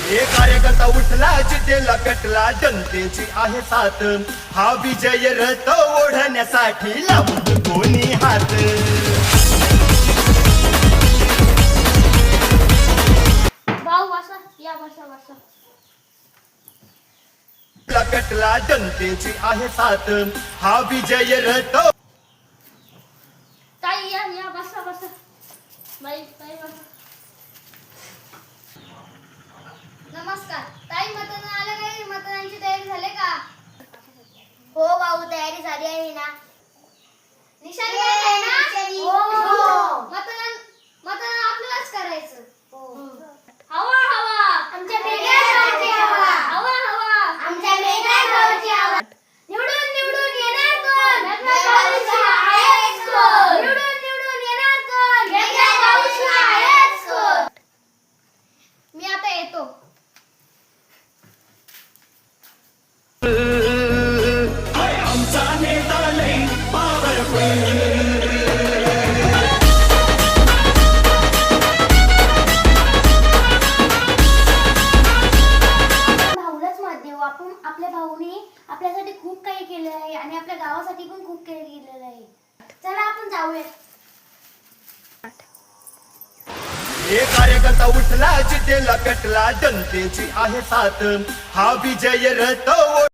एक कार्यकर्ता उठला जितेला कटला जनतेची आहे साथ हा विजय रथ ओढण्यासाठी लावून कोणी हात भाऊ बसा या बसा बसा कटला जनतेची आहे साथ हा विजय रथ ताई या या बसा बसा बाई ताई बसा नमस्कार ताई मतदान आलं काय मतदानाची तयारी झाली का हो भाऊ तयारी झाली आहे ना निशाणी आहे ना हो मतदान मतदान आपल्यालाच करायचं हवा हवा आमच्या वेगळ्या गावची हवा हवा हवा आमच्या वेगळ्या गावची हवा निवडून निवडून येणार कोण वेगळ्या गावची आहेच कोण निवडून निवडून येणार कोण वेगळ्या गावची आहेच कोण मी आता येतो आमचा नेता लई पॉवरफुल भाऊलाच मत देऊ आपण आपल्या भाऊने आपल्यासाठी खूप काही केलं आहे आणि आपल्या गावासाठी पण खूप काही केलेलं आहे चला आपण जाऊया एक कार्यकर्ता उठला जितेला कटला जनतेची आहे साथ हा विजय रथ